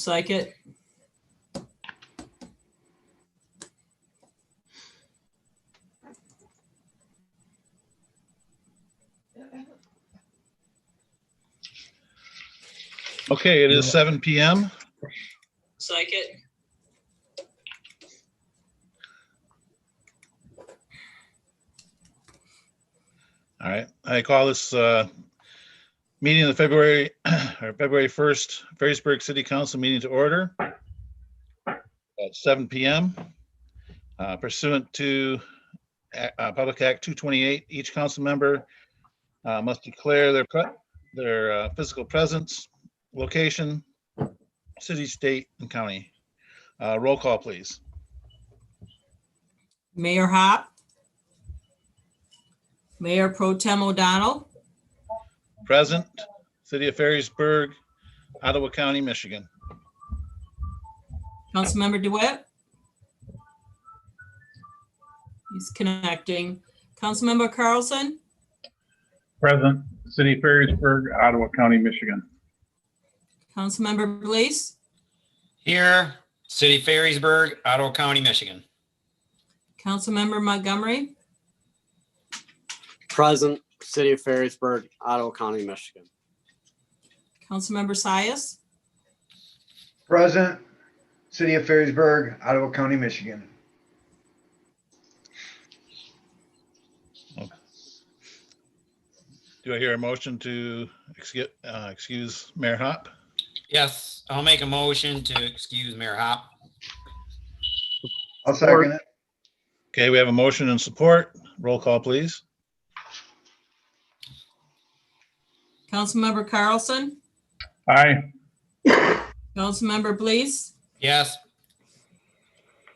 Second. Okay, it is 7 p.m. Second. All right, I call this meeting of the February 1st Ferrisburg City Council meeting to order at 7 p.m. Pursuant to Public Act 228, each council member must declare their physical presence, location, city, state, and county. Roll call, please. Mayor Hop. Mayor Pro Tem O'Donnell. Present, City of Ferrisburg, Ottawa County, Michigan. Councilmember DeWitt. He's connecting. Councilmember Carlson. Present, City of Ferrisburg, Ottawa County, Michigan. Councilmember Blease. Here, City of Ferrisburg, Ottawa County, Michigan. Councilmember Montgomery. Present, City of Ferrisburg, Ottawa County, Michigan. Councilmember Sias. Present, City of Ferrisburg, Ottawa County, Michigan. Do I hear a motion to excuse Mayor Hop? Yes, I'll make a motion to excuse Mayor Hop. I'll second it. Okay, we have a motion and support. Roll call, please. Councilmember Carlson. Aye. Councilmember Blease. Yes,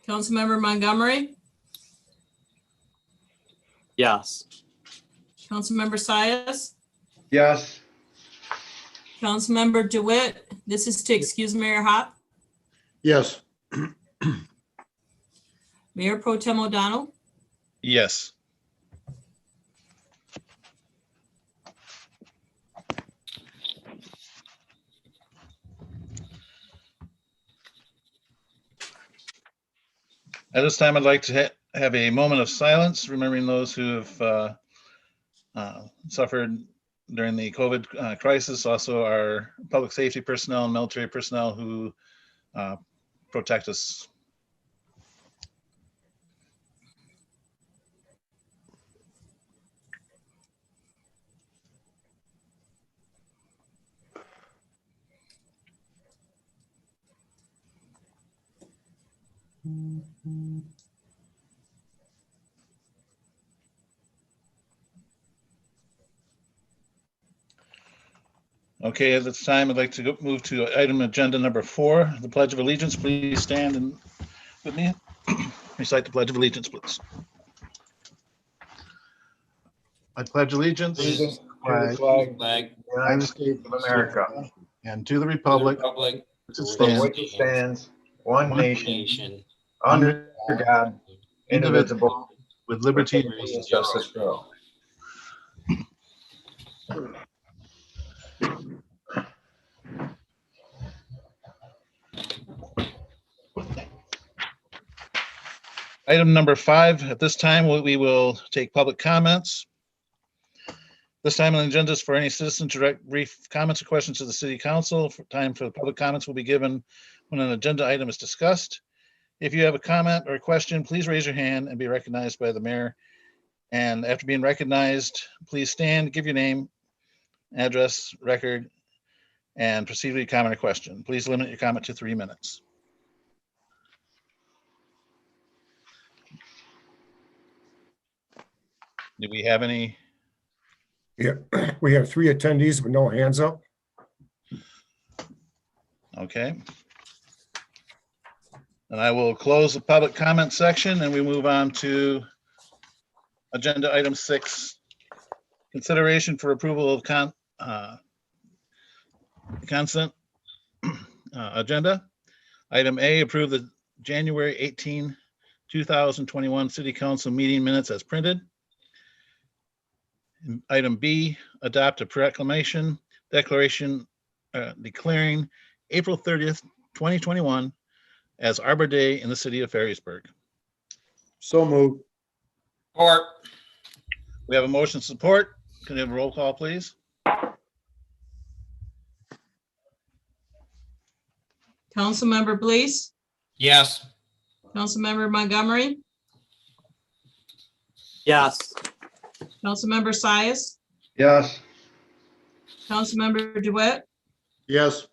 Councilmember Montgomery. Yes. Councilmember Sias. Yes, Councilmember DeWitt. This is to excuse Mayor Hop. Yes, Mayor Pro Tem O'Donnell. Yes. At this time, I'd like to have a moment of silence, remembering those who have suffered during the COVID crisis, also our public safety personnel and military personnel who protect us. Okay, at this time, I'd like to move to item agenda number 4, the Pledge of Allegiance. Please stand and with me. Recite the Pledge of Allegiance, please. I pledge allegiance to allegiance the to the flag flag, of the United States of America, and to the republic Republic, which it for stands, which it stands, one nation, nation, under God, indivisible, with liberty and with justice. justice for all. Item number 5, at this time, we will take public comments. This time on the agenda is for any citizen to direct brief comments or questions to the city council. Time for public comments will be given when an agenda item is discussed. If you have a comment or a question, please raise your hand and be recognized by the mayor. And after being recognized, please stand, give your name, address, record, and proceed with your comment or question. Please limit your comment to 3 minutes. Do we have any? yeah, we have 3 attendees with no hands up. Okay. And I will close the public comment section and we move on to agenda item 6. Consideration for approval of consent agenda. Item A, approve the January 18, 2021 City Council meeting minutes as printed. Item B, adopt a proclamation declaration declaring April 30th, 2021 as Arbor Day in the city of Ferrisburg. So moved. Support. We have a motion support. Can we have a roll call, please? Councilmember Blease, Yes. Councilmember Montgomery, Yes. Councilmember Sias, Yes. Councilmember Duet, Yes.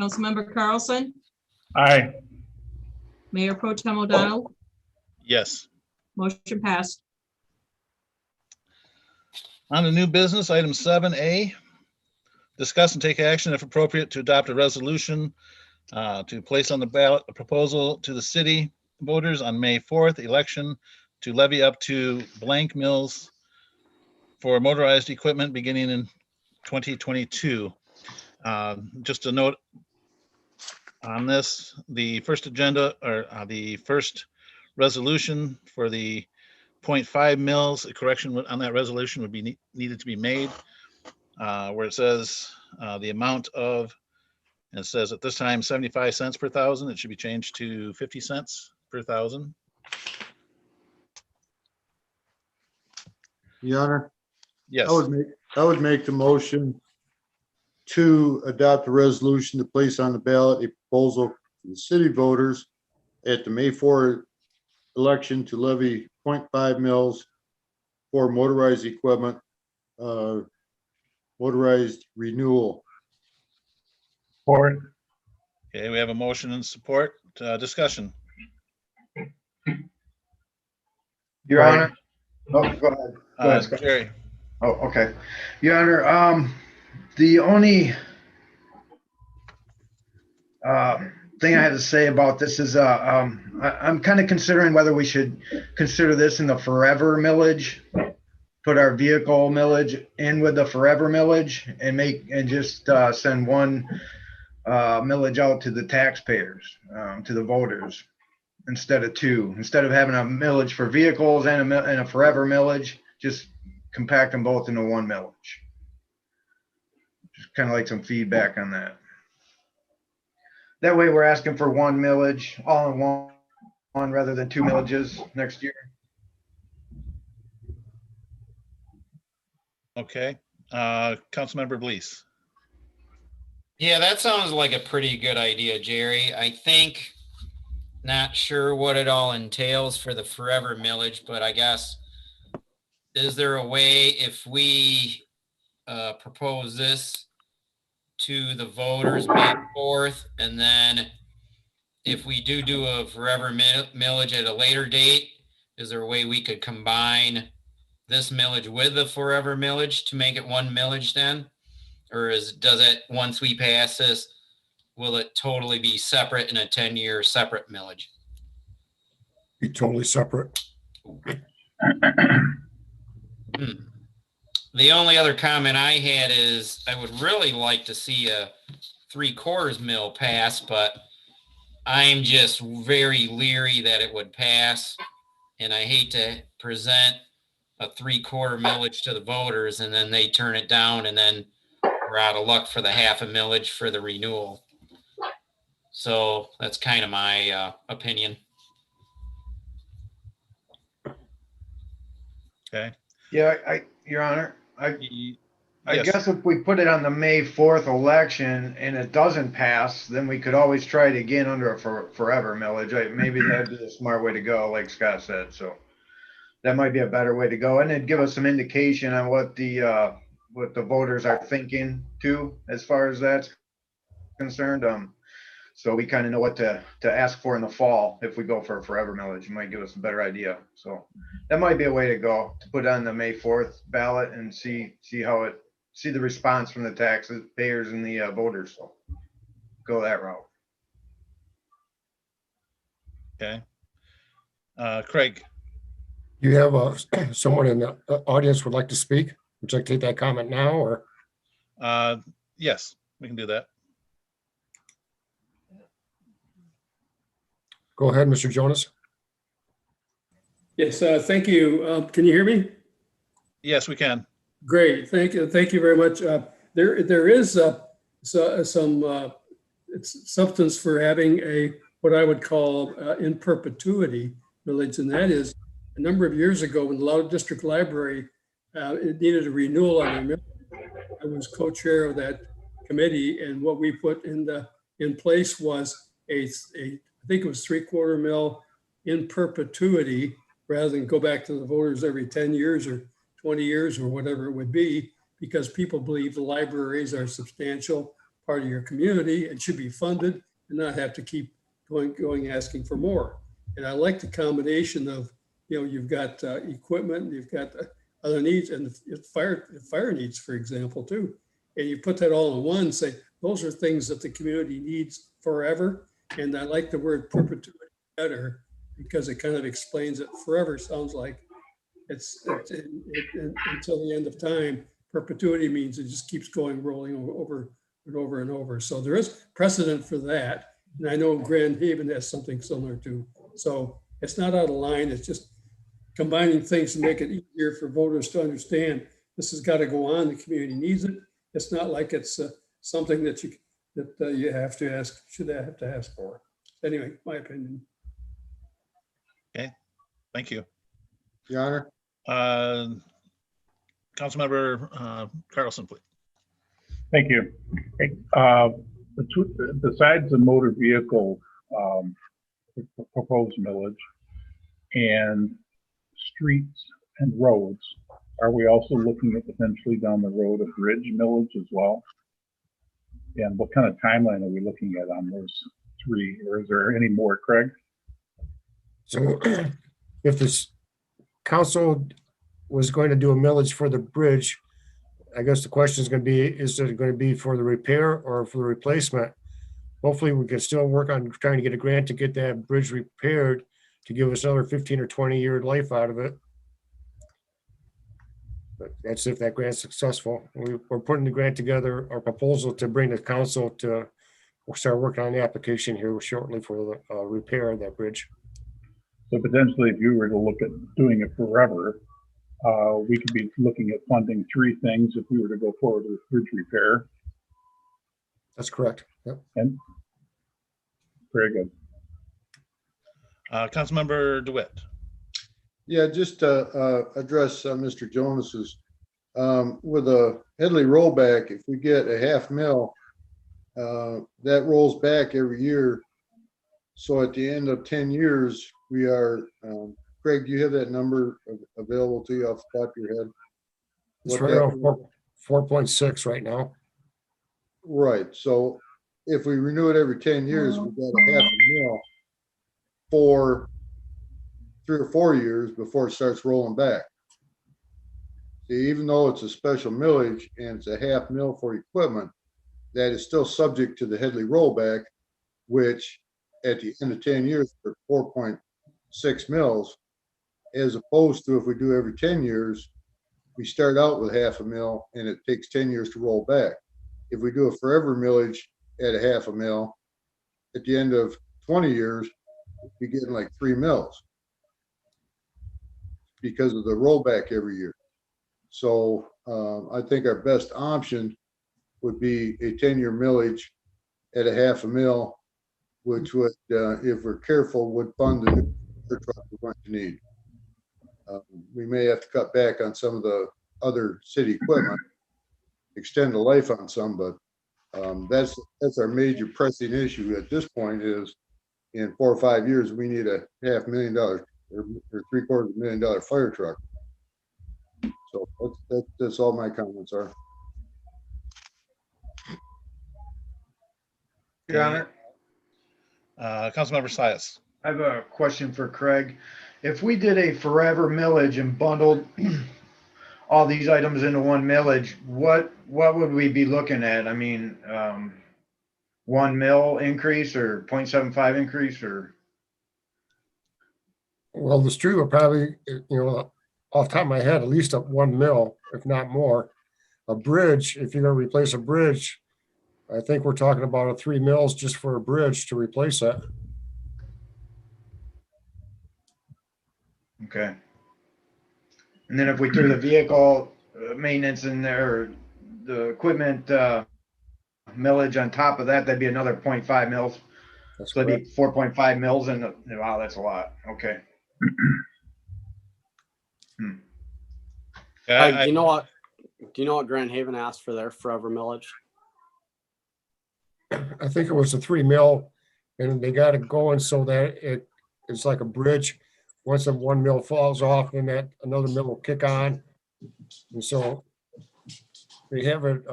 Councilmember Carlson, Aye. Mayor Pro Tem O'Donnell, Yes. motion passed. On to new business, item 7A. Discuss and take action if appropriate to adopt a resolution to place on the ballot a proposal to the city voters on May 4th election to levy up to blank mills for motorized equipment beginning in 2022. Just a note on this, the first agenda or the first resolution for the 0.5 mils, a correction on that resolution would be needed to be made, where it says the amount of, and it says at this time 75 cents per thousand, it should be changed to 50 cents per thousand. Your Honor, Yes, I would make the motion to adopt a resolution to place on the ballot a proposal for the city voters at the May 4 election to levy 0.5 mils for motorized equipment, motorized renewal. Support. okay, we have a motion and support, discussion. Your Right. Honor. Oh, go ahead. Go ahead, Scott. Jerry, Oh, okay. Your Honor, the only thing I have to say about this is I'm kind of considering whether we should consider this in the forever millage, put our vehicle millage in with the forever millage and just send one millage out to the taxpayers, to the voters, instead of two. Instead of having a millage for vehicles and a forever millage, just compact them both into one millage. Just kind of like some feedback on that. That way we're asking for one millage all in one rather than two millages next year. okay. Councilmember Blease, Yeah, that sounds like a pretty good idea, Jerry. I think, not sure what it all entails for the forever millage, but I guess, is there a way if we propose this to the voters May 4th, and then if we do a forever millage at a later date, is there a way we could combine this millage with the forever millage to make it one millage then? Or does it, once we pass this, will it totally be separate in a 10-year separate millage? Be totally separate. The only other comment I had is I would really like to see a 3/4 mill pass, but I'm just very leery that it would pass. And I hate to present a 3/4 millage to the voters and then they turn it down and then we're out of luck for the half a millage for the renewal. So that's kind of my opinion. okay. Yeah, Your Honor, I Yes. guess if we put it on the May 4th election and it doesn't pass, then we could always try it again under a forever millage. Maybe that'd be a smart way to go, like Scott said. So that might be a better way to go, and it'd give us some indication on what the voters are thinking too, as far as that's concerned. So we kind of know what to ask for in the fall if we go for a forever millage. It might give us a better idea. So that might be a way to go, to put on the May 4th ballot and see the response from the taxpayers and the voters. So go that route. Okay. Craig, You have someone in the audience would like to speak? Would you like to take that comment now or? yes, we can do that. Go ahead, Mr. Jonas. Yes, thank you. Can you hear me? Yes, we can. Great, thank you very much. There is some it's substance for having a, what I would call in perpetuity millage. And that is a number of years ago when the Loudoun District Library, it needed a renewal on their millage. I was co-chair of that committee, and what we put in place was I think it was 3/4 mil in perpetuity, rather than go back to the voters every 10 years or 20 years or whatever it would be, because people believe the libraries are a substantial part of your community and should be funded and not have to keep going asking for more. And I like the combination of, you've got equipment, you've got other needs, and fire needs, for example, too. And you put that all in one, say, those are things that the community needs forever. And I like the word perpetuity better because it kind of explains it. Forever sounds like it's until the end of time. Perpetuity means it just keeps going, rolling over and over and over. So there is precedent for that. And I know Grand Haven has something similar too. So it's not out of line. It's just combining things to make it easier for voters to understand this has got to go on. The community needs it. It's not like it's something that you have to ask, should have to ask for. Anyway, my opinion. Thank you. Your Honor. Councilmember Carlson, please. Thank you. Hey, besides the motor vehicle proposed millage and streets and roads, are we also looking at potentially down the road a bridge millage as well? And what kind of timeline are we looking at on those three, or is there any more, Craig? So if this council was going to do a millage for the bridge, I guess the question is going to be, is it going to be for the repair or for the replacement? Hopefully we can still work on trying to get a grant to get that bridge repaired to give us another 15 or 20 year life out of it. But that's if that grant's successful. We're putting the grant together, our proposal to bring the council to, we'll start working on the application here shortly for the repair of that bridge. So potentially, if you were to look at doing it forever, we could be looking at funding three things if we were to go forward with bridge repair. That's correct. Yep. And very good. Councilmember DeWitt. Yeah, just to address Mr. Jonas's, with a Headley rollback, if we get a $500,000, that rolls back every year. So at the end of 10 years, we are, Craig, do you have that number available to you off the top of your head? It's What right that- around 4.6 right now. Right, so if we renew it every 10 years, we've got a $500,000 for 3 or 4 years before it starts rolling back. See, even though it's a special millage and it's a $500,000 for equipment, that is still subject to the Headley rollback, which at the end of 10 years for 4.6 mils, as opposed to if we do every 10 years, we start out with $500,000 and it takes 10 years to roll back. If we do a forever millage at a $500,000, at the end of 20 years, we're getting like 3 mils because of the rollback every year. So I think our best option would be a 10-year millage at a $500,000, which would, if we're careful, would fund the new fire truck we're going to need. We may have to cut back on some of the other city equipment, extend the life on some, but that's our major pressing issue at this point is in 4 or 5 years, we need a $500,000 or $750,000 fire truck. So that's all my comments are. Your Honor, Councilmember Sias. I have a question for Craig. If we did a forever millage and bundled all these items into one millage, what would we be looking at? I mean, 1 mil increase or 0.75 increase or? Well, the street will probably, off the top of my head, at least up 1 mil, if not more. A bridge, if you're gonna replace a bridge, I think we're talking about a 3 mils just for a bridge to replace that. Okay. And then if we threw the vehicle maintenance in there, the equipment millage on top of that, that'd be another 0.5 mils. That's So correct. it'd be 4.5 mils and, wow, that's a lot. Okay. Yeah, Do you know what? Do you know what Grand Haven asked for their forever millage? I think it was a 3 mil, and they got it going so that it's like a bridge. Once the 1 mil falls off, then that another mil will kick on. And so they have it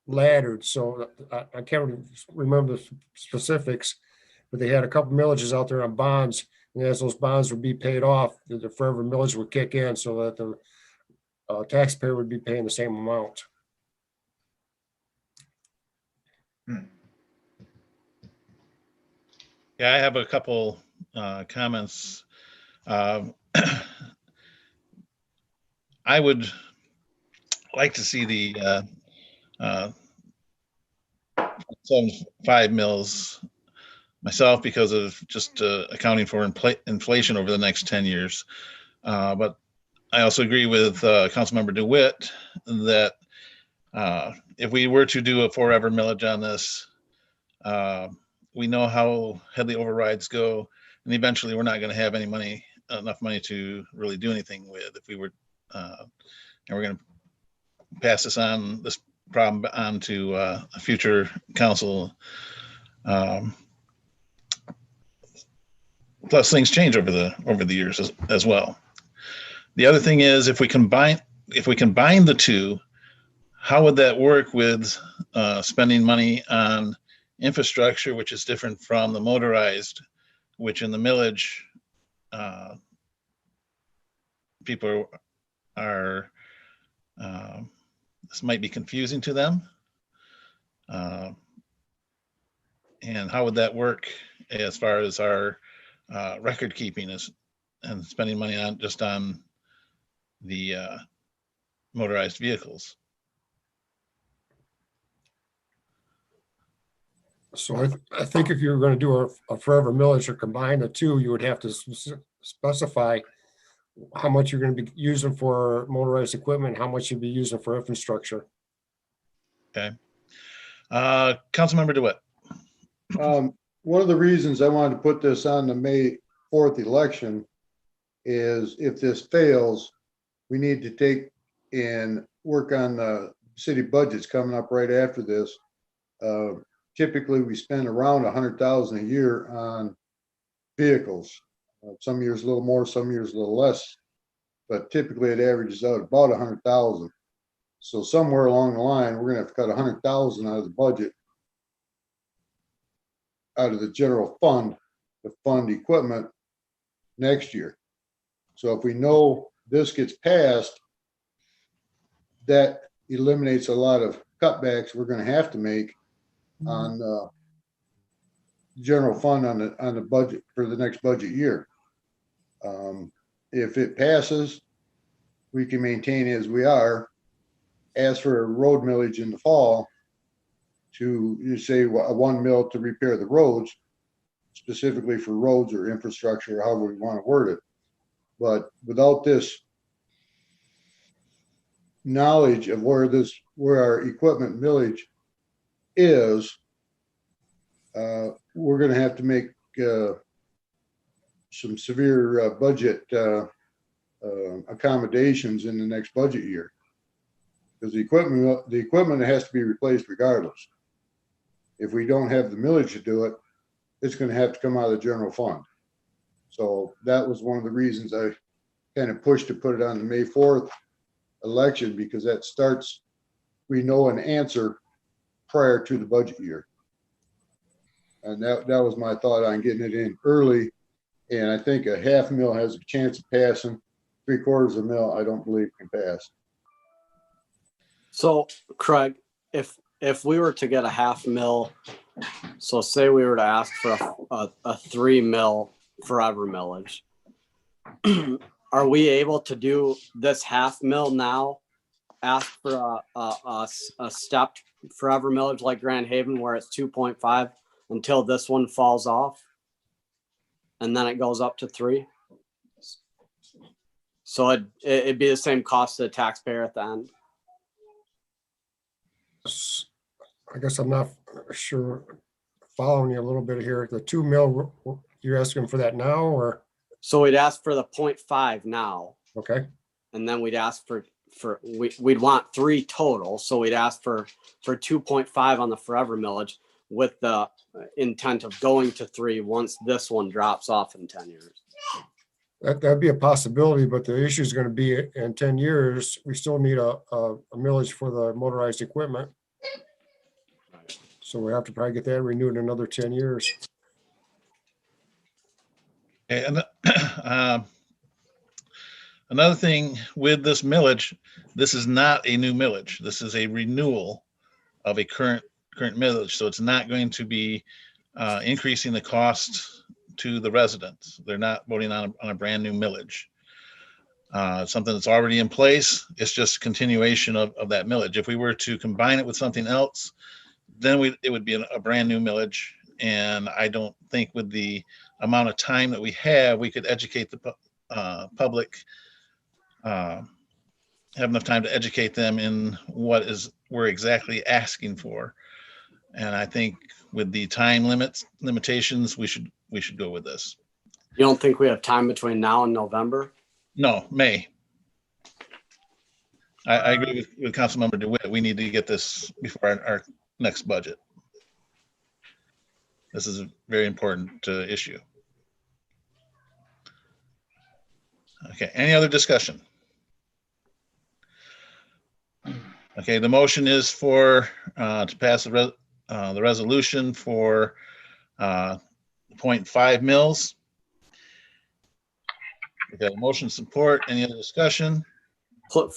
laddered, so I can't remember the specifics, but they had a couple millages out there on bonds, and as those bonds would be paid off, the forever millage would kick in so that the taxpayer would be paying the same amount. Yeah, I have a couple comments. I would like to see the 5 mils myself because of just accounting for inflation over the next 10 years. But I also agree with Councilmember DeWitt that if we were to do a forever millage on this, we know how heavily overrides go, and eventually we're not going to have enough money to really do anything with. If we were, and we're going to pass this problem on to a future council. Plus, things change over the years as well. The other thing is, if we combine the two, how would that work with spending money on infrastructure, which is different from the motorized, which in the millage, people are this might be confusing to them. And how would that work as far as our record keeping and spending money on the motorized vehicles? So I think if you were going to do a forever millage or combine the two, you would have to specify how much you're going to be using for motorized equipment, how much you'd be using for infrastructure. Okay. Councilmember DeWitt. One of the reasons I wanted to put this on the May 4th election is if this fails, we need to take and work on the city budgets coming up right after this. Typically, we spend around $100,000 a year on vehicles. Some years a little more, some years a little less, but typically it averages out about 100,000. So somewhere along the line, we're gonna have to cut 100,000 out of the budget, out of the general fund, to fund equipment next year. So if we know this gets passed, that eliminates a lot of cutbacks we're gonna have to make on the general fund on the budget for the next budget year. If it passes, we can maintain as we are. As for a road millage in the fall, to you say a 1 mil to repair the roads, specifically for roads or infrastructure, however we want to word it. But without this knowledge of where our equipment millage is, we're going to have to make some severe budget accommodations in the next budget year, because the equipment has to be replaced regardless. If we don't have the millage to do it, it's going to have to come out of the general fund. So that was one of the reasons I kind of pushed to put it on the May 4th election, because that starts, we know an answer prior to the budget year. And that was my thought on getting it in early. And I think a half mil has a chance of passing. 3/4 mil, I don't believe can pass. So Craig, if we were to get a half mil, so say we were to ask for a 3 mil forever millage, are we able to do this half mil now? Ask for a stepped forever millage like Grand Haven where it's 2.5 until this one falls off, and then it goes up to 3. So it'd be the same cost to the taxpayer at the end. I guess I'm not sure, following you a little bit here. The 2 mil, you're asking for that now or, So we'd ask for the 0.5 now, okay, and then we'd ask we'd want 3 total. So we'd ask for 2.5 on the forever millage with the intent of going to 3 once this one drops off in 10 years. that'd be a possibility, but the issue is going to be in 10 years, we still need a millage for the motorized equipment. So we have to probably get that renewed in another 10 years. And another thing with this millage, this is not a new millage. This is a renewal of a current millage. So it's not going to be increasing the cost to the residents. They're not voting on a brand new millage. Something that's already in place. It's just a continuation of that millage. If we were to combine it with something else, then it would be a brand new millage. And I don't think with the amount of time that we have, we could educate the public, have enough time to educate them in what we're exactly asking for. And I think with the time limitations, we should go with this. You don't think we have time between now and November? No, May. I agree with Councilmember DeWitt. We need to get this before our next budget. This is a very important issue. Okay, any other discussion? Okay, the motion is to pass the resolution for 0.5 mils. We got a motion support. Any other discussion?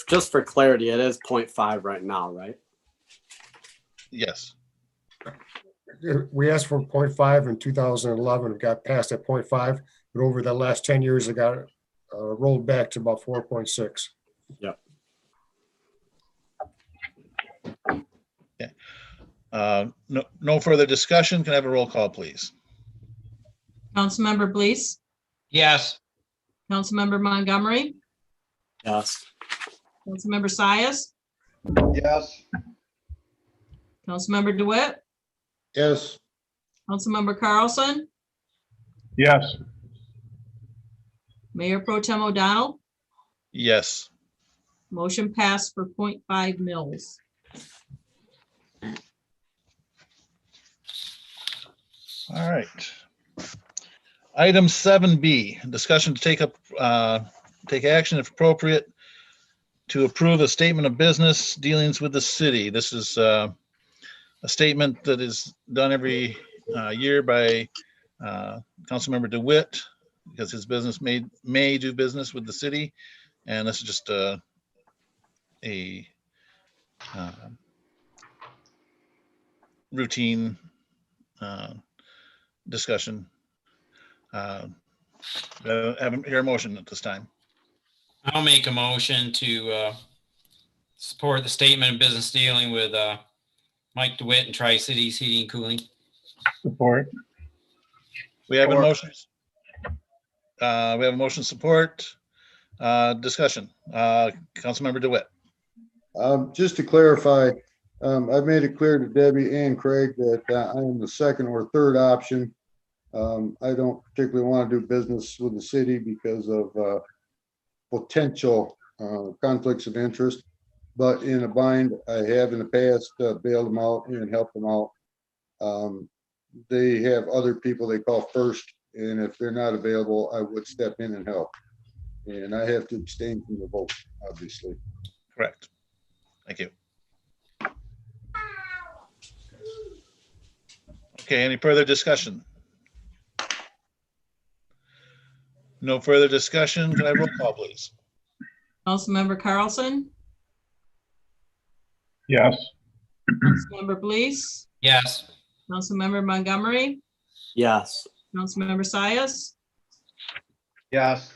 Just for clarity, it is 0.5 right now, right? Yes. We asked for 0.5 in 2011, it got passed at 0.5, but over the last 10 years, it got rolled back to about 4.6. Yep. Okay. No further discussion. Can I have a roll call, please? Councilmember Blease, Yes. Councilmember Montgomery, Yes. Councilmember Sias, Yes. Councilmember DeWitt, yes, Councilmember Carlson, Yes, Mayor Pro Tem O'Donnell, Yes. motion passed for 0.5 mils. All right. Item 7B, discussion to take action if appropriate to approve a statement of business dealings with the city. This is a statement that is done every year by Councilmember DeWitt because his business may do business with the city. And this is just a routine discussion. Haven't hear a motion at this time. I'll make a motion to support the statement of business dealing with Mike DeWitt and Tri-Cities Heating and Cooling. support. We have a Support. motion. We have a motion support. Discussion. Councilmember DeWitt. just to clarify, I've made it clear to Debbie and Craig that I am the second or third option. I don't particularly want to do business with the city because of potential conflicts of interest. But in a bind, I have in the past bailed them out and helped them out. They have other people they call first, and if they're not available, I would step in and help. And I have to abstain from the vote, obviously. Correct. Thank you. Okay, any further discussion? No further discussion. Can I roll call, please? Councilmember Carlson, Yes, Councilmember Blease, Yes. Councilmember Montgomery, Yes. Councilmember Sias, Yes.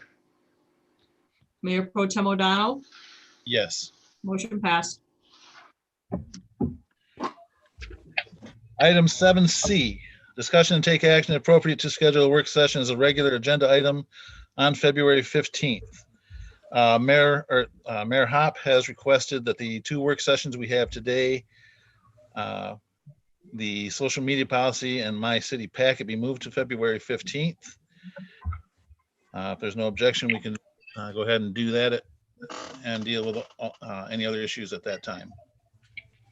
Mayor Pro Tem O'Donnell, Yes. motion passed. Item 7C, discussion and take action appropriate to schedule a work session as a regular agenda item on February 15th. Mayor Hop has requested that the two work sessions we have today the social media policy and my city packet be moved to February 15th. If there's no objection, we can go ahead and do that and deal with any other issues at that time.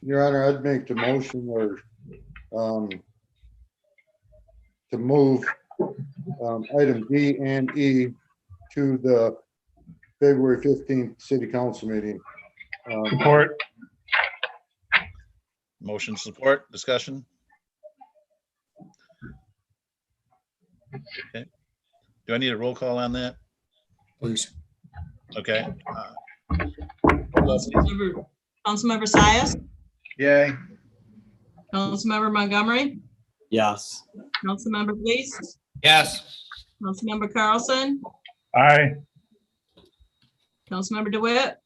Your Honor, I'd make the motion or to move item D and E to the February 15th city council meeting. Support. Motion support, discussion. Okay. Do I need a roll call on that? Please. Okay. Councilmember Sias, Yay. Councilmember Montgomery, Yes. Councilmember Blease, Yes. Councilmember Carlson, Aye. Councilmember DeWitt,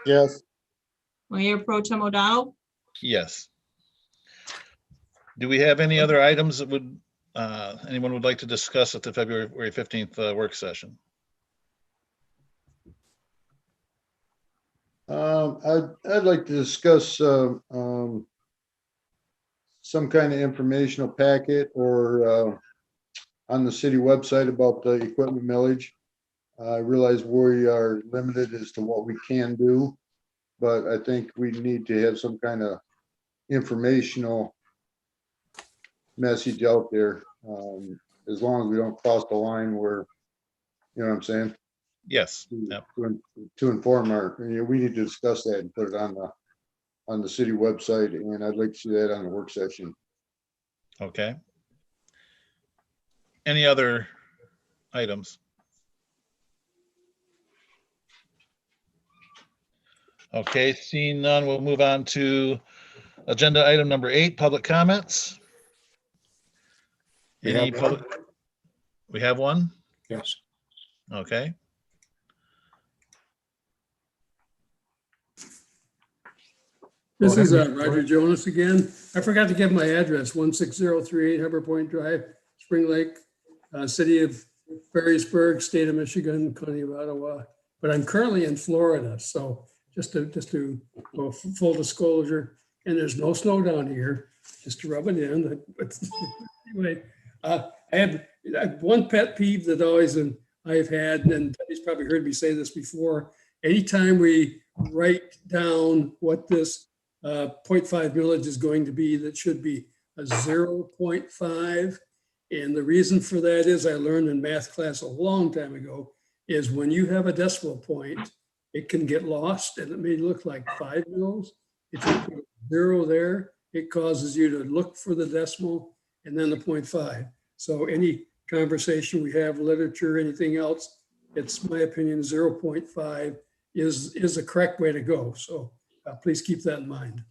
Yes, Mayor Pro Tem O'Donnell. Yes. Do we have any other items that would anyone would like to discuss at the February 15th work session? I'd like to discuss some kind of informational packet or on the city website about the equipment millage. I realize we are limited as to what we can do, but I think we need to have some kind of informational message out there. As long as we don't cross the line where, you know what I'm saying? Yes. Yep. To inform we need to discuss that and put it on the city website, and I'd like to see that on the work session. Okay. Any other items? Okay, seeing none, we'll move on to agenda item number 8, public comments. We Any have public? We have one? Yes. Okay. This is Roger Jonas again. I forgot to give my address, 16038 Harbor Point Drive, Spring Lake, City of Ferrisburg, State of Michigan, County of Ottawa. But I'm currently in Florida, so just to go full disclosure, and there's no snow down here, just to rub it in. But anyway, I have one pet peeve that I've had, and he's probably heard me say this before. Anytime we write down what this 0.5 millage is going to be, that should be a 0.5. And the reason for that is I learned in math class a long time ago is when you have a decimal point, it can get lost and it may look like 5 mils. If you put a 0 there, it causes you to look for the decimal and then the 0.5. So any conversation we have, literature, anything else, it's my opinion, 0.5 is the correct way to go. So please keep that in mind.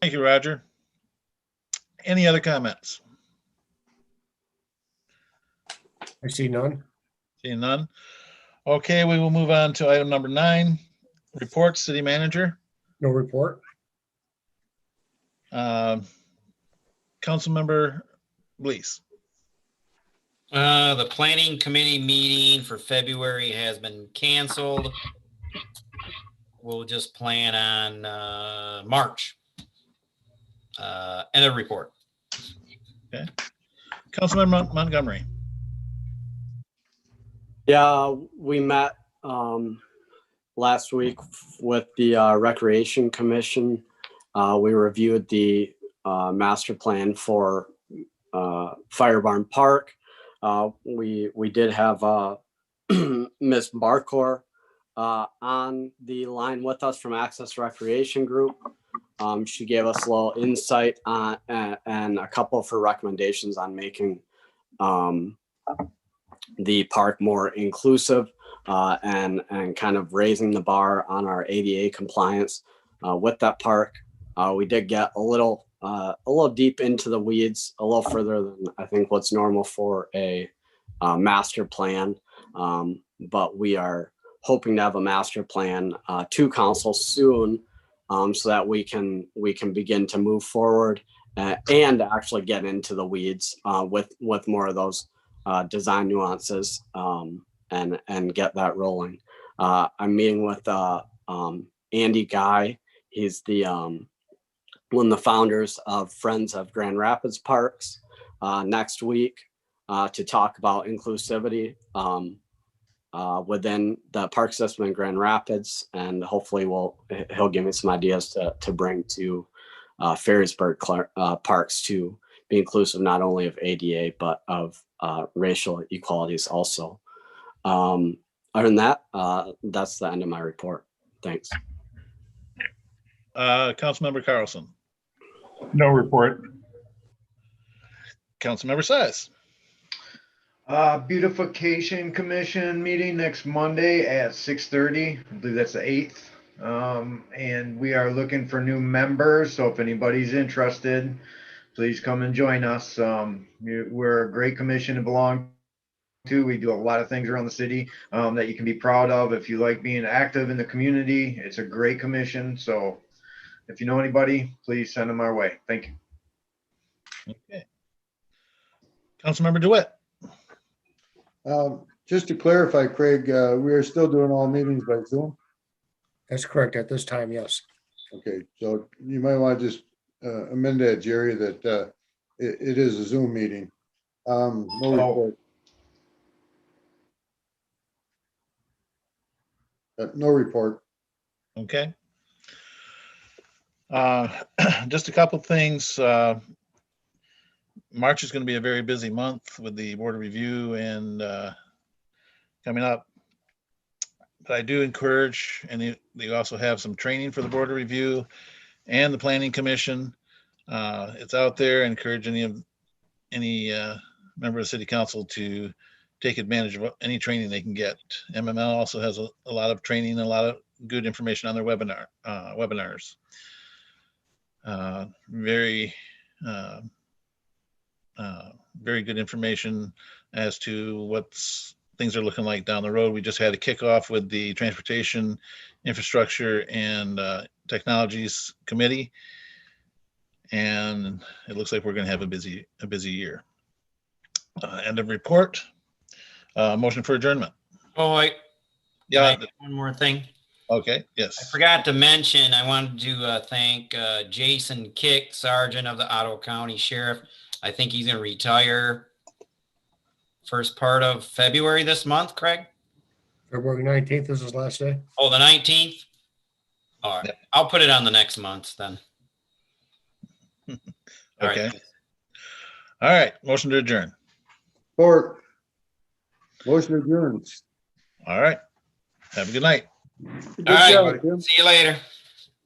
Thank you, Roger. Any other comments? I see none. Seeing none. Okay, we will move on to item number 9, reports, city manager. No report. Councilmember Blease. The planning committee meeting for February has been canceled. We'll just plan on March. And a report. Okay. Councilmember Montgomery. Yeah, we met last week with the Recreation Commission. We reviewed the master plan for Fire Barn Park. We did have Ms. Barcor on the line with us from Access Recreation Group. She gave us a little insight on and a couple of her recommendations on making the park more inclusive and kind of raising the bar on our ADA compliance with that park. We did get a little deep into the weeds, a little further than I think what's normal for a master plan. But we are hoping to have a master plan to council soon, so that we can begin to move forward and actually get into the weeds with more of those design nuances and get that rolling. I'm meeting with Andy Guy. He's the one of the founders of Friends of Grand Rapids Parks next week to talk about inclusivity within the park system in Grand Rapids. And hopefully he'll give me some ideas to bring to Ferrisburg parks to be inclusive not only of ADA, but of racial equalities also. Other than that, that's the end of my report. Thanks. Councilmember Carlson, No report. Councilmember Size. Beautification Commission meeting next Monday at 6:30. I believe that's the 8th. And we are looking for new members. So if anybody's interested, please come and join us. We're a great commission to belong to. We do a lot of things around the city that you can be proud of. If you like being active in the community, it's a great commission. So if you know anybody, please send them our way. Thank you. Okay. Councilmember DeWitt. Just to clarify, Craig, we are still doing all meetings by Zoom. That's correct at this time, yes. Okay, so you might want to just amend that, Jerry, that it is a Zoom meeting. No report. No report. Okay. Just a couple things. March is going to be a very busy month with the board of review and coming up. But I do encourage, and they also have some training for the board of review and the planning commission. It's out there. Encourage any member of the city council to take advantage of any training they can get. MML also has a lot of training, a lot of good information on their webinars. Very good information as to what's things are looking like down the road. We just had a kickoff with the Transportation Infrastructure and Technologies Committee, and it looks like we're going to have a busy year. End of report. Motion for adjournment. Oh, Yeah. one more thing. Okay. I Yes. forgot to mention, I wanted to thank Jason Kick, Sergeant of the Ottawa County Sheriff. I think he's going to retire first part of February this month, Craig? February 19th is his last day. Oh, the 19th? All right. Yep. I'll put it on the next month then. All Okay. right. All right. Motion to adjourn. Report. Motion adjourned. All right. Have a good night. Good All right. job, Tim. See you later.